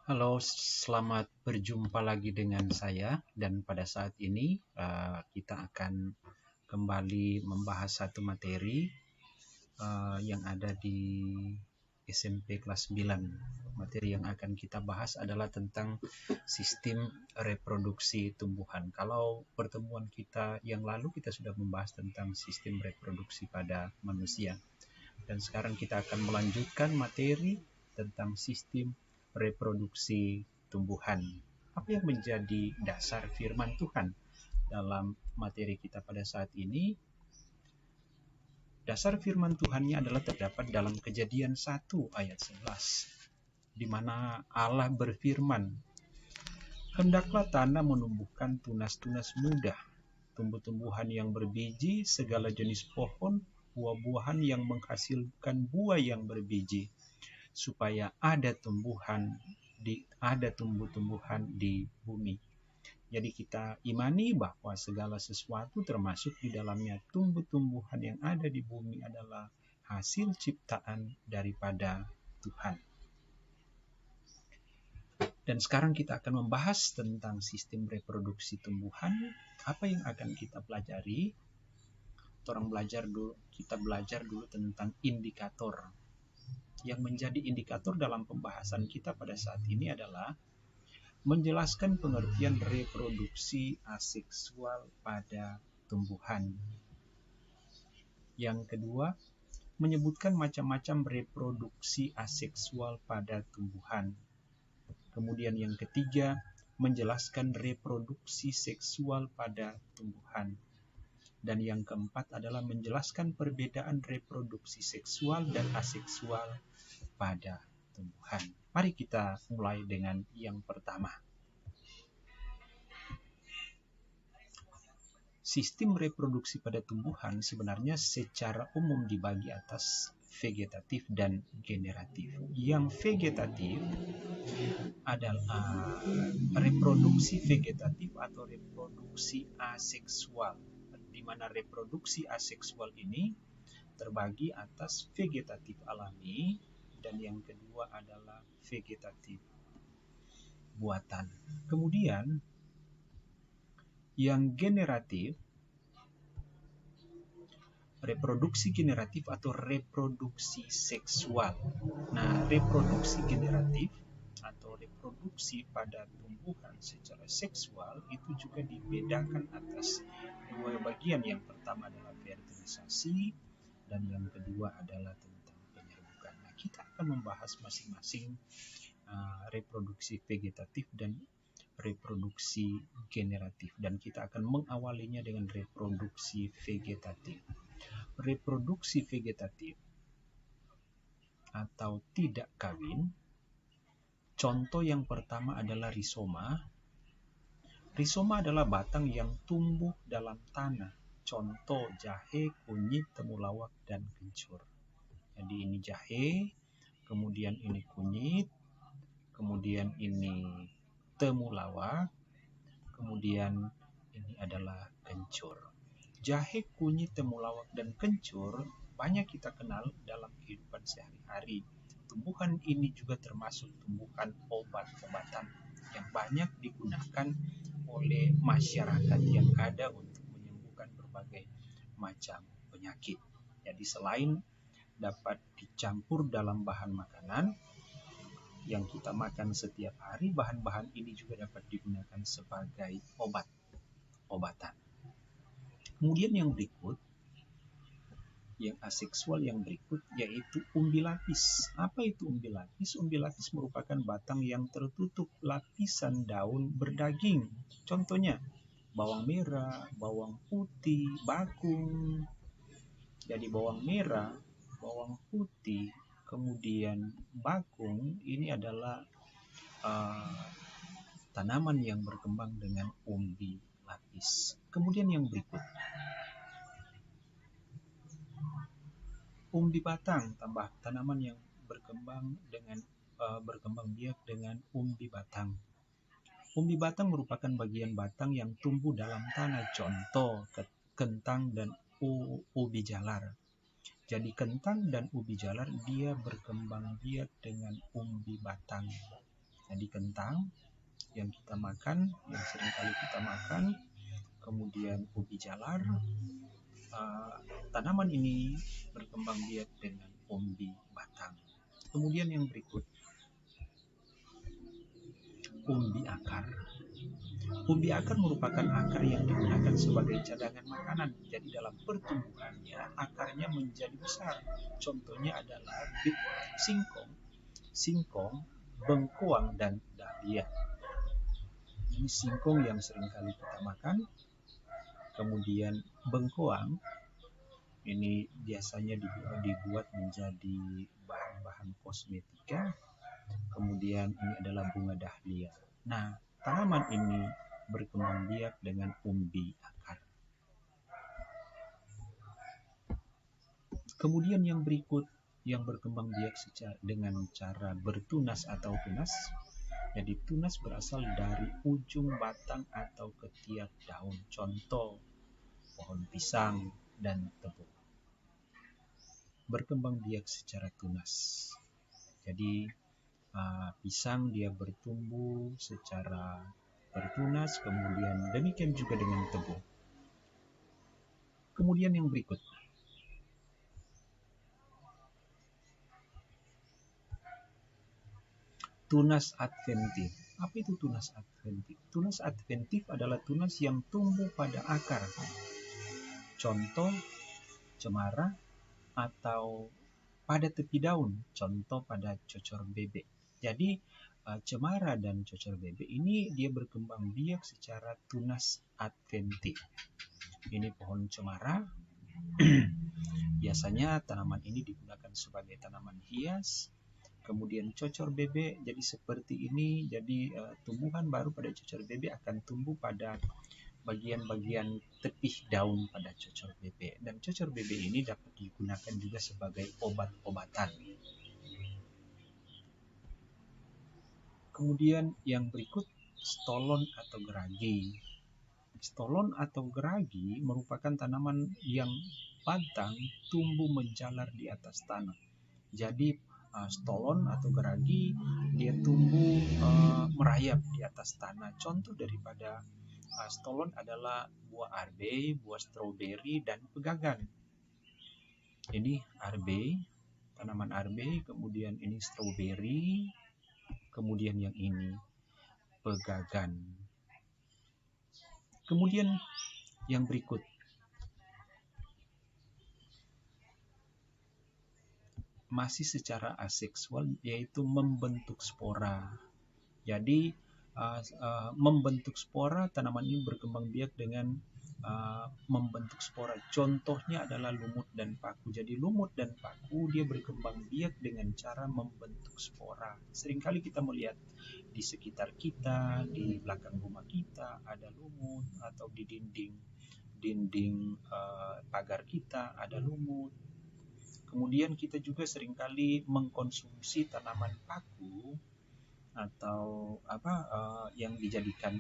Halo, selamat berjumpa lagi dengan saya dan pada saat ini kita akan kembali membahas satu materi yang ada di SMP kelas 9. Materi yang akan kita bahas adalah tentang sistem reproduksi tumbuhan. Kalau pertemuan kita yang lalu kita sudah membahas tentang sistem reproduksi pada manusia. Dan sekarang kita akan melanjutkan materi tentang sistem reproduksi tumbuhan. Apa yang menjadi dasar firman Tuhan dalam materi kita pada saat ini? Dasar firman Tuhannya adalah terdapat dalam Kejadian 1 ayat 11, di mana Allah berfirman, "Hendaklah tanah menumbuhkan tunas-tunas muda, tumbuh-tumbuhan yang berbiji, segala jenis pohon, buah-buahan yang menghasilkan buah yang berbiji, supaya ada tumbuh-tumbuhan di bumi." Jadi kita imani bahwa segala sesuatu termasuk di dalamnya tumbuh-tumbuhan yang ada di bumi adalah hasil ciptaan daripada Tuhan. Dan sekarang kita akan membahas tentang sistem reproduksi tumbuhan. Apa yang akan kita pelajari? Kita belajar dulu tentang indikator. Yang menjadi indikator dalam pembahasan kita pada saat ini adalah menjelaskan pengertian reproduksi aseksual pada tumbuhan. Yang kedua, menyebutkan macam-macam reproduksi aseksual pada tumbuhan. Kemudian yang ketiga, menjelaskan reproduksi seksual pada tumbuhan. Dan yang keempat adalah menjelaskan perbedaan reproduksi seksual dan aseksual pada tumbuhan. Mari kita mulai dengan yang pertama. Sistem reproduksi pada tumbuhan sebenarnya secara umum dibagi atas vegetatif dan generatif. Yang vegetatif adalah reproduksi vegetatif atau reproduksi aseksual, di mana reproduksi aseksual ini terbagi atas vegetatif alami dan yang kedua adalah vegetatif buatan. Kemudian yang generatif, reproduksi generatif atau reproduksi seksual. Nah, reproduksi generatif atau reproduksi pada tumbuhan secara seksual itu juga dibedakan atas dua bagian. Yang pertama adalah fertilisasi dan yang kedua adalah tentang penyerbukan. Nah, kita akan membahas masing-masing reproduksi vegetatif dan reproduksi generatif, dan kita akan mengawalinya dengan reproduksi vegetatif. Reproduksi vegetatif atau tidak kawin, contoh yang pertama adalah rizoma. Rizoma adalah batang yang tumbuh dalam tanah, contoh jahe, kunyit, temulawak, dan kencur. Jadi ini jahe, kemudian ini kunyit, kemudian ini temulawak, kemudian ini adalah kencur. Jahe, kunyit, temulawak, dan kencur banyak kita kenal dalam kehidupan sehari-hari. Tumbuhan ini juga termasuk tumbuhan obat-obatan yang banyak digunakan oleh masyarakat yang ada untuk menyembuhkan berbagai macam penyakit. Jadi selain dapat dicampur dalam bahan makanan yang kita makan setiap hari, bahan-bahan ini juga dapat digunakan sebagai obat-obatan. Kemudian yang berikut, yang aseksual yang berikut, yaitu umbi lapis. Apa itu umbi lapis? Umbi lapis merupakan batang yang tertutup lapisan daun berdaging. Contohnya, bawang merah, bawang putih, bakung. Jadi bawang merah, bawang putih, kemudian bakung, ini adalah tanaman yang berkembang dengan umbi lapis. Kemudian yang berikut, umbi batang, tambah tanaman yang berkembang biak dengan umbi batang. Umbi batang merupakan bagian batang yang tumbuh dalam tanah, contoh kentang dan ubi jalar. Jadi kentang dan ubi jalar dia berkembang biak dengan umbi batang. Jadi kentang yang kita makan, yang seringkali kita makan, kemudian ubi jalar. Tanaman ini berkembang biak dengan umbi batang. Kemudian yang berikut, umbi akar. Umbi akar merupakan akar yang digunakan sebagai cadangan makanan. Jadi dalam pertumbuhannya, akarnya menjadi besar. Contohnya adalah singkong, bengkoang, dan dahlia. Ini singkong yang seringkali kita makan. Kemudian bengkoang, ini biasanya dibuat menjadi bahan-bahan kosmetika. Kemudian ini adalah bunga dahlia. Nah, tanaman ini berkembang biak dengan umbi akar. Kemudian yang berikut, yang berkembang biak dengan cara bertunas atau tunas. Jadi tunas berasal dari ujung batang atau ketiak daun. Contoh, pohon pisang dan tebu. Berkembang biak secara tunas. Jadi pisang dia bertumbuh secara bertunas, kemudian demikian juga dengan tebu. Kemudian yang berikut, tunas adventif. Apa itu tunas adventif? Tunas adventif adalah tunas yang tumbuh pada akar. Contoh, cemara atau pada tepi daun. Contoh pada cocor bebek. Jadi cemara dan cocor bebek ini dia berkembang biak secara tunas adventif. Ini pohon cemara. Biasanya tanaman ini digunakan sebagai tanaman hias. Kemudian cocor bebek jadi seperti ini. Jadi tumbuhan baru pada cocor bebek akan tumbuh pada bagian-bagian tepih daun pada cocor bebek. Dan cocor bebek ini dapat digunakan juga sebagai obat-obatan. Kemudian yang berikut, stolon atau geragi. Stolon atau geragi merupakan tanaman yang batang tumbuh menjalar di atas tanah. Jadi stolon atau geragi dia tumbuh merayap di atas tanah. Contoh daripada stolon adalah buah arbe, buah stroberi, dan pegagan. Ini arbe, tanaman arbe, kemudian ini stroberi, kemudian yang ini pegagan. Kemudian yang berikut, masih secara aseksual, yaitu membentuk spora. Jadi membentuk spora, tanaman ini berkembang biak dengan membentuk spora. Contohnya adalah lumut dan paku. Jadi lumut dan paku dia berkembang biak dengan cara membentuk spora. Seringkali kita melihat di sekitar kita, di belakang rumah kita ada lumut, atau di dinding pagar kita ada lumut. Kemudian kita juga seringkali mengkonsumsi tanaman paku atau yang dijadikan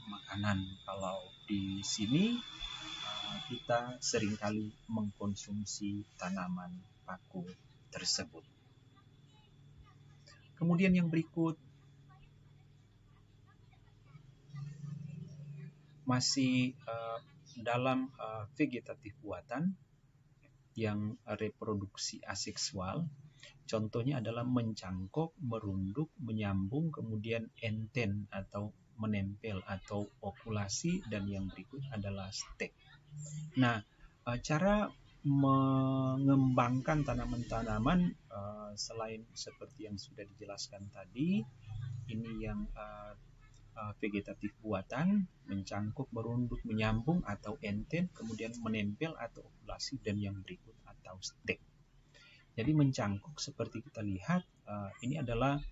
makanan. Kalau di sini kita seringkali mengkonsumsi tanaman paku tersebut. Kemudian yang berikut, masih dalam vegetatif buatan yang reproduksi aseksual. Contohnya adalah mencangkok, merunduk, menyambung, kemudian enten atau menempel atau okulasi, dan yang berikut adalah stek. Nah, cara mengembangkan tanaman-tanaman selain seperti yang sudah dijelaskan tadi, ini yang vegetatif buatan, mencangkuk, merunduk, menyambung atau enten, kemudian menempel atau okulasi, dan yang berikut atau stek. Jadi mencangkuk seperti kita lihat, ini adalah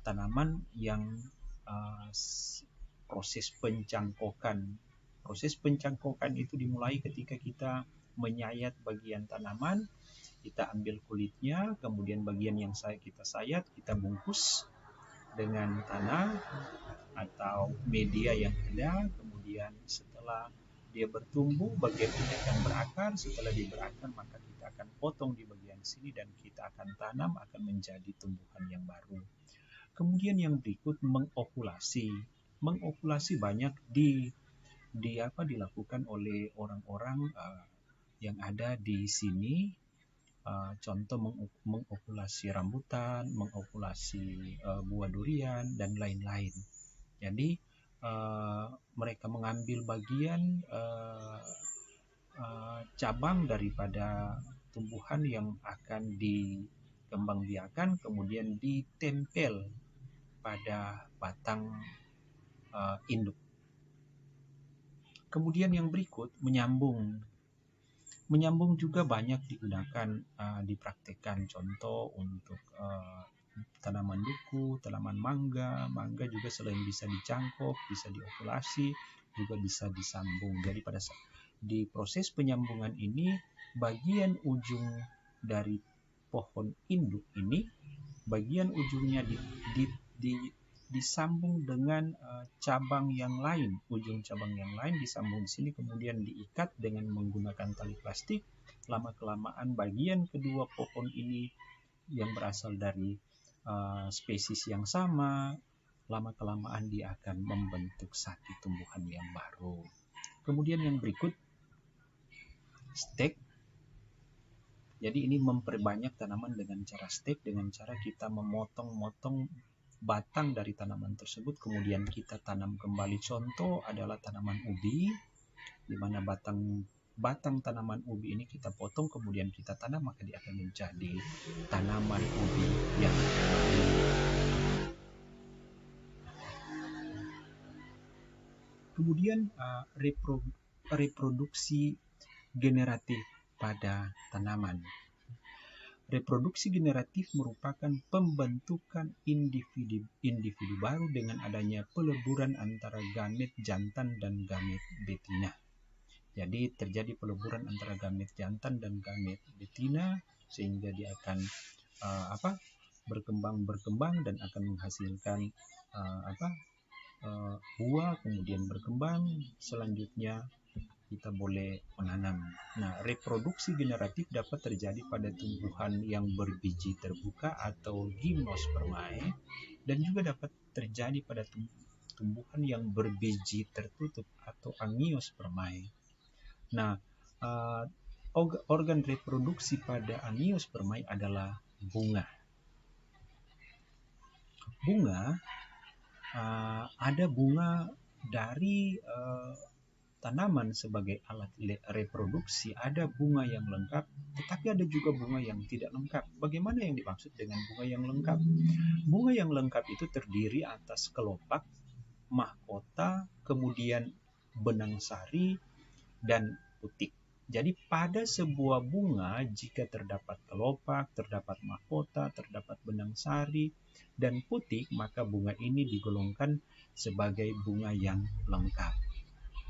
tanaman yang proses pencangkokan. Proses pencangkokan itu dimulai ketika kita menyayat bagian tanaman, kita ambil kulitnya, kemudian bagian yang kita sayat, kita bungkus dengan tanah atau media yang ada. Kemudian setelah dia bertumbuh, bagian ini akan berakar. Setelah dia berakar, maka kita akan potong di bagian sini dan kita akan tanam, akan menjadi tumbuhan yang baru. Kemudian yang berikut mengokulasi. Mengokulasi banyak dilakukan oleh orang-orang yang ada di sini. Contoh mengokulasi rambutan, mengokulasi buah durian, dan lain-lain. Jadi mereka mengambil bagian cabang daripada tumbuhan yang akan dikembangbiakan, kemudian ditempel pada batang induk. Kemudian yang berikut menyambung. Menyambung juga banyak digunakan, dipraktikkan. Contoh untuk tanaman duku, tanaman mangga. Mangga juga selain bisa dicangkok, bisa diokulasi, juga bisa disambung. Jadi di proses penyambungan ini, bagian ujung dari pohon induk ini, bagian ujungnya disambung dengan cabang yang lain. Ujung cabang yang lain disambung di sini, kemudian diikat dengan menggunakan tali plastik. Lama-kelamaan bagian kedua pohon ini yang berasal dari spesies yang sama, lama-kelamaan dia akan membentuk satu tumbuhan yang baru. Kemudian yang berikut, stek. Jadi ini memperbanyak tanaman dengan cara stek, dengan cara kita memotong-motong batang dari tanaman tersebut, kemudian kita tanam kembali. Contoh adalah tanaman ubi, di mana batang tanaman ubi ini kita potong, kemudian kita tanam, maka dia akan menjadi tanaman ubi yang baru. Kemudian reproduksi generatif pada tanaman. Reproduksi generatif merupakan pembentukan individu baru dengan adanya peleburan antara gamet jantan dan gamet betina. Jadi terjadi peleburan antara gamet jantan dan gamet betina, sehingga dia akan berkembang dan akan menghasilkan buah, kemudian berkembang, selanjutnya kita boleh menanam. Nah, reproduksi generatif dapat terjadi pada tumbuhan yang berbiji terbuka atau gimnospermae, dan juga dapat terjadi pada tumbuhan yang berbiji tertutup atau angiospermae. Nah, organ reproduksi pada angiospermae adalah bunga. Ada bunga dari tanaman sebagai alat reproduksi. Ada bunga yang lengkap, tetapi ada juga bunga yang tidak lengkap. Bagaimana yang dimaksud dengan bunga yang lengkap? Bunga yang lengkap itu terdiri atas kelopak, mahkota, kemudian benang sari, dan putik. Jadi pada sebuah bunga, jika terdapat kelopak, terdapat mahkota, terdapat benang sari, dan putik, maka bunga ini digolongkan sebagai bunga yang lengkap.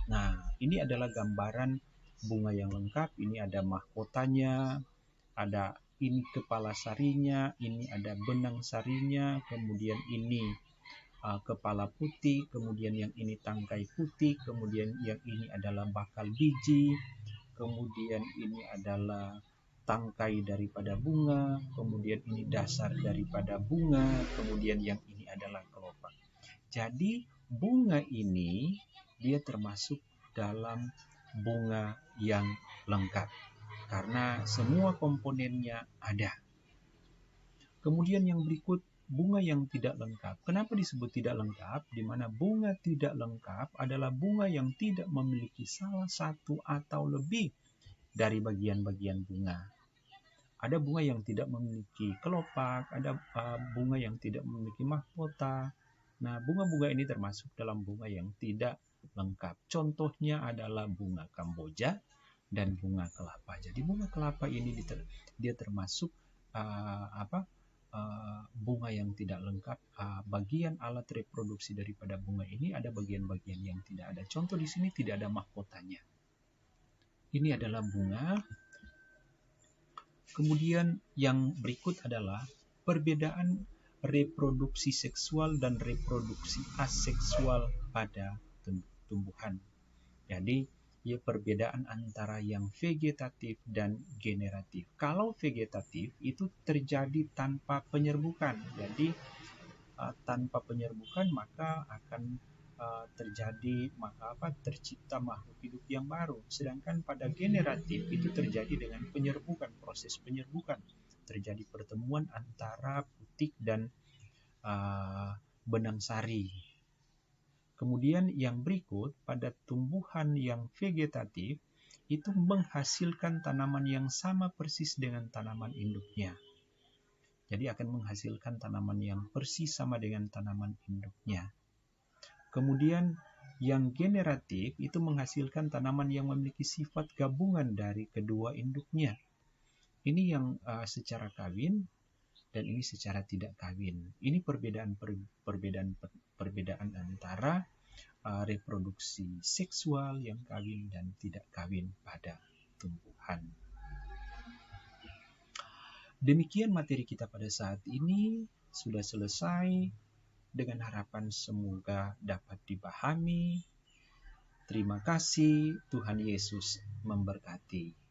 Nah, ini adalah gambaran bunga yang lengkap. Ini ada mahkotanya, ada ini kepala sarinya, ini ada benang sarinya, kemudian ini kepala putih, kemudian yang ini tangkai putih, kemudian yang ini adalah bakal biji, kemudian ini adalah tangkai daripada bunga, kemudian ini dasar daripada bunga, kemudian yang ini adalah kelopak. Jadi bunga ini dia termasuk dalam bunga yang lengkap karena semua komponennya ada. Kemudian yang berikut, bunga yang tidak lengkap. Kenapa disebut tidak lengkap? Di mana bunga tidak lengkap adalah bunga yang tidak memiliki salah satu atau lebih dari bagian-bagian bunga. Ada bunga yang tidak memiliki kelopak, ada bunga yang tidak memiliki mahkota. Nah, bunga-bunga ini termasuk dalam bunga yang tidak lengkap. Contohnya adalah bunga Kamboja dan bunga kelapa. Jadi bunga kelapa ini dia termasuk bunga yang tidak lengkap. Bagian alat reproduksi daripada bunga ini ada bagian-bagian yang tidak ada. Contoh di sini tidak ada mahkotanya. Ini adalah bunga. Kemudian yang berikut adalah perbedaan reproduksi seksual dan reproduksi aseksual pada tumbuhan. Jadi, perbedaan antara yang vegetatif dan generatif. Kalau vegetatif itu terjadi tanpa penyerbukan. Jadi, tanpa penyerbukan maka akan tercipta makhluk hidup yang baru. Sedangkan pada generatif itu terjadi dengan penyerbukan, proses penyerbukan. Terjadi pertemuan antara putik dan benang sari. Kemudian yang berikut, pada tumbuhan yang vegetatif itu menghasilkan tanaman yang sama persis dengan tanaman induknya. Jadi akan menghasilkan tanaman yang persis sama dengan tanaman induknya. Kemudian yang generatif itu menghasilkan tanaman yang memiliki sifat gabungan dari kedua induknya. Ini yang secara kawin dan ini secara tidak kawin. Ini perbedaan antara reproduksi seksual yang kawin dan tidak kawin pada tumbuhan. Demikian materi kita pada saat ini sudah selesai. Dengan harapan semoga dapat dipahami. Terima kasih, Tuhan Yesus memberkati.